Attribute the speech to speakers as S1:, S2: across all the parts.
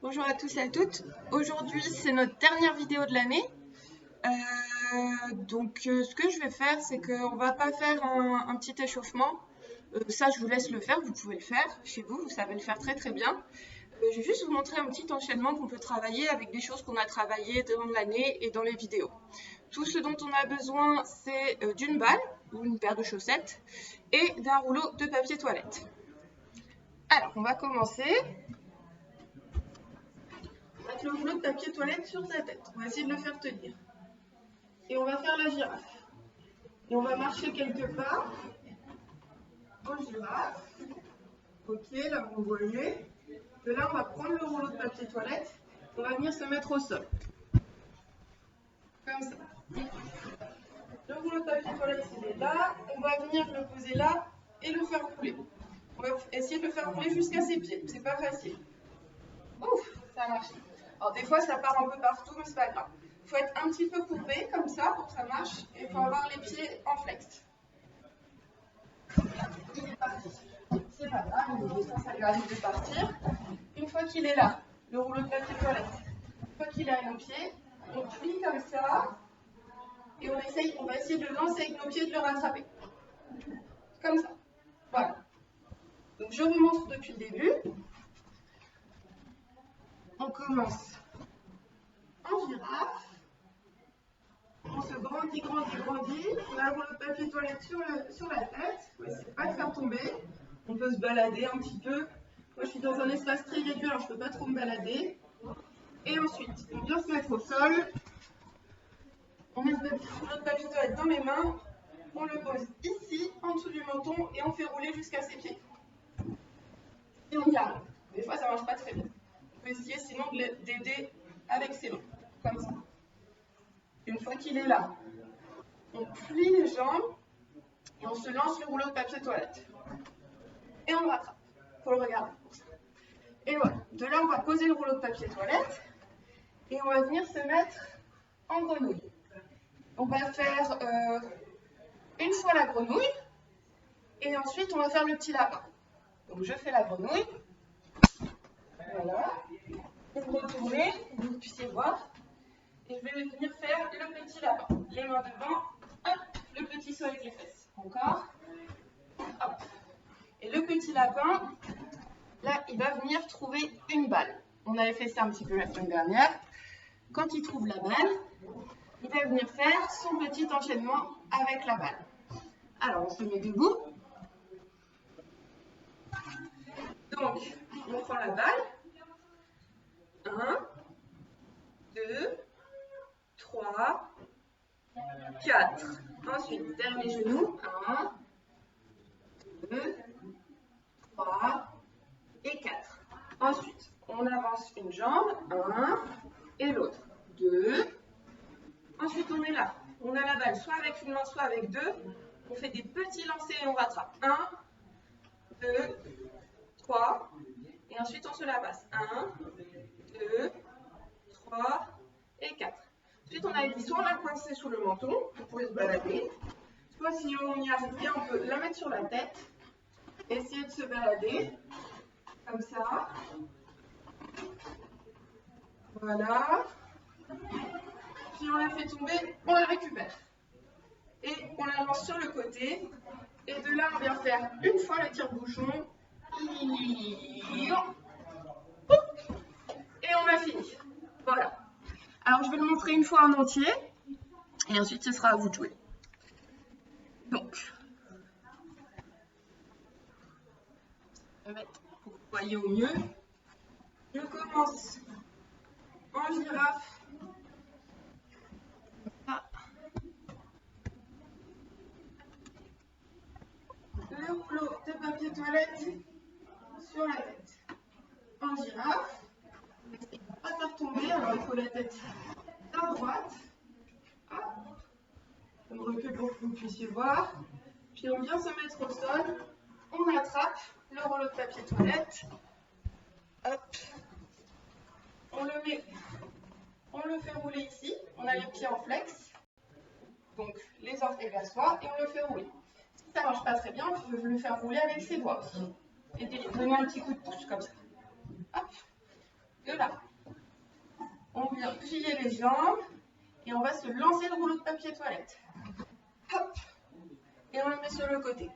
S1: Bonjour à tous et à toutes. Aujourd'hui, c'est notre dernière vidéo de l'année. Ce que je vais faire, c'est qu'on va pas faire un petit échauffement. Ça, je vous laisse le faire. Vous pouvez le faire chez vous. Vous savez le faire très très bien. Je vais juste vous montrer un petit enchaînement qu'on peut travailler avec des choses qu'on a travaillées durant l'année et dans les vidéos. Tout ce dont on a besoin, c'est d'une balle ou une paire de chaussettes et d'un rouleau de papier toilette. Alors, on va commencer. Mettre le rouleau de papier toilette sur sa tête. On va essayer de le faire tenir. Et on va faire la girafe. Et on va marcher quelques pas en girafe. Ok, là vous voyez. Et là, on va prendre le rouleau de papier toilette. On va venir se mettre au sol. Comme ça. Le rouleau de papier toilette, il est là. On va venir le poser là et le faire rouler. On va essayer de le faire rouler jusqu'à ses pieds. C'est pas facile. Ouf, ça a marché. Alors des fois, ça part un peu partout, mais c'est pas grave. Il faut être un petit peu courbé comme ça pour que ça marche. Et il faut avoir les pieds en flex. Il est parti. C'est pas grave, ça lui arrive de partir. Une fois qu'il est là, le rouleau de papier toilette, une fois qu'il est à nos pieds, on plie comme ça. Et on va essayer de le lancer avec nos pieds et de le rattraper. Comme ça. Voilà. Donc je vous montre depuis le début. On commence en girafe. On se grandit. On a un rouleau de papier toilette sur la tête. On va essayer de ne pas le faire tomber. On peut se balader un petit peu. Moi, je suis dans un espace très réduit, alors je ne peux pas trop me balader. Et ensuite, on vient se mettre au sol. On met notre rouleau de papier toilette dans les mains. On le pose ici, en dessous du menton, et on fait rouler jusqu'à ses pieds. Et on y arrive. Des fois, ça ne marche pas très bien. On peut essayer sinon d'aider avec ses mains, comme ça. Une fois qu'il est là, on plie les jambes et on se lance le rouleau de papier toilette. Et on le rattrape. Il faut le regarder. Et voilà. De là, on va poser le rouleau de papier toilette et on va venir se mettre en grenouille. On va faire une fois la grenouille et ensuite on va faire le petit lapin. Donc je fais la grenouille. Voilà. Vous retournez, pour que vous puissiez voir. Et je vais venir faire le petit lapin. Les mains devant, hop, le petit saut avec les fesses. Encore. Hop. Et le petit lapin, là, il va venir trouver une balle. On avait fait ça un petit peu la semaine dernière. Quand il trouve la balle, il va venir faire son petit enchaînement avec la balle. Alors, on se met debout. Donc, on prend la balle. 1, 2, 3, 4. Ensuite, derrière les genoux. 1, 2, 3 et 4. Ensuite, on avance une jambe. 1 et l'autre. 2. Ensuite, on est là. On a la balle soit avec une main, soit avec deux. On fait des petits lancers et on rattrape. 1, 2, 3. Et ensuite, on se la passe. 1, 2, 3 et 4. Ensuite, on a dit soit on la coincée sous le menton, vous pouvez se balader. Soit si on y arrive bien, on peut la mettre sur la tête. Essayer de se balader. Comme ça. Voilà. Puis on la fait tomber, on la récupère. Et on la lance sur le côté. Et de là, on vient faire une fois le tire-bouchon. Et on a fini. Voilà. Alors, je vais le montrer une fois en entier. Et ensuite, ce sera à vous de jouer. Donc, je vais mettre pour que vous voyez au mieux. Je commence en girafe. Le rouleau de papier toilette sur la tête. En girafe. Il ne va pas faire tomber, alors il faut la tête à droite. Hop. On recule pour que vous puissiez voir. Puis on vient se mettre au sol. On attrape le rouleau de papier toilette. Hop. On le fait rouler ici. On a les pieds en flex. Donc les orteils vers soi et on le fait rouler. Si ça ne marche pas très bien, on peut le faire rouler avec ses doigts aussi. Et donner un petit coup de pouce comme ça. Hop. De là. On vient plier les jambes et on va se lancer le rouleau de papier toilette. Hop. Et on le met sur le côté.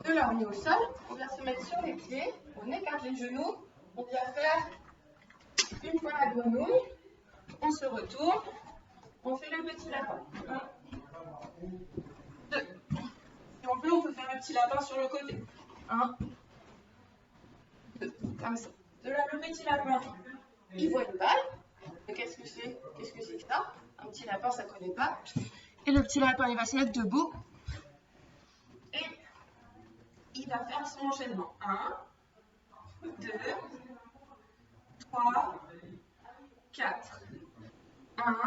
S1: De là, on est au sol, on vient se mettre sur les pieds, on écarte les genoux, on vient faire une fois la grenouille, on se retourne, on fait le petit lapin. 1, 2. Si on veut, on peut faire le petit lapin sur le côté. 1, 2, comme ça. De là, le petit lapin, il voit une balle. Qu'est-ce que c'est? Qu'est-ce que c'est que ça? Un petit lapin, ça ne connaît pas. Et le petit lapin, il va se mettre debout. Et il va faire son enchaînement. 1, 2, 3, 4. 1,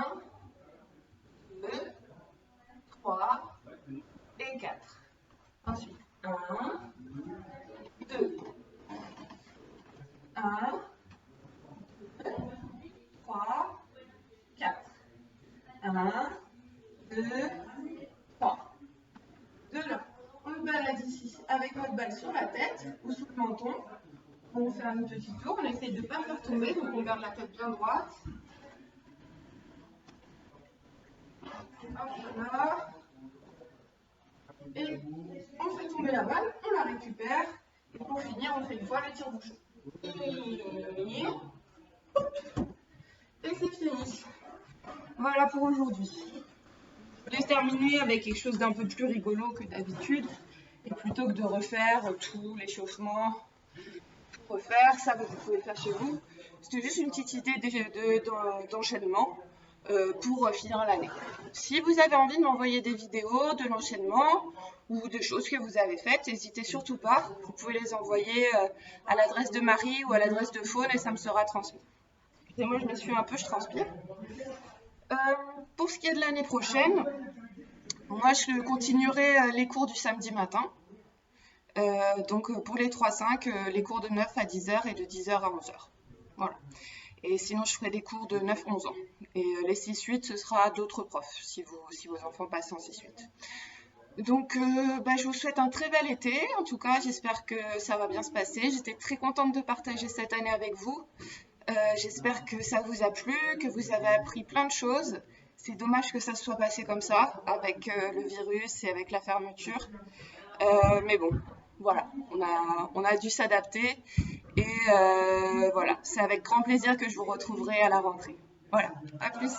S1: 2, 3 et 4. Ensuite, 1, 2, 1, 2, 3, 4. 1, 2, 3. De là, on se balade ici avec notre balle sur la tête ou sous le menton. On fait un petit tour, on essaye de ne pas faire tomber, donc on garde la tête bien droite. Hop là. Et on fait tomber la balle, on la récupère. Et pour finir, on fait une fois le tire-bouchon. Et c'est fini. Voilà pour aujourd'hui. Je voulais terminer avec quelque chose d'un peu plus rigolo que d'habitude. Et plutôt que de refaire tout l'échauffement, tout refaire, ça vous pouvez le faire chez vous. C'était juste une petite idée d'enchaînement pour finir l'année. Si vous avez envie de m'envoyer des vidéos de l'enchaînement ou de choses que vous avez faites, n'hésitez surtout pas. Vous pouvez les envoyer à l'adresse de Marie ou à l'adresse de Faune et ça me sera transmis. Excusez-moi, je me suis un peu, je transpire. Pour ce qui est de l'année prochaine, moi je continuerai les cours du samedi matin. Donc pour les 3-5, les cours de 9 à 10h et de 10h à 11h. Voilà. Et sinon, je ferai des cours de 9-11 ans. Et les 6-8, ce sera d'autres profs, si vos enfants passent en 6-8. Donc, je vous souhaite un très bel été. En tout cas, j'espère que ça va bien se passer. J'étais très contente de partager cette année avec vous. J'espère que ça vous a plu, que vous avez appris plein de choses. C'est dommage que ça se soit passé comme ça, avec le virus et avec la fermeture. Mais bon, voilà, on a dû s'adapter. Et voilà, c'est avec grand plaisir que je vous retrouverai à la rentrée. Voilà, à plus.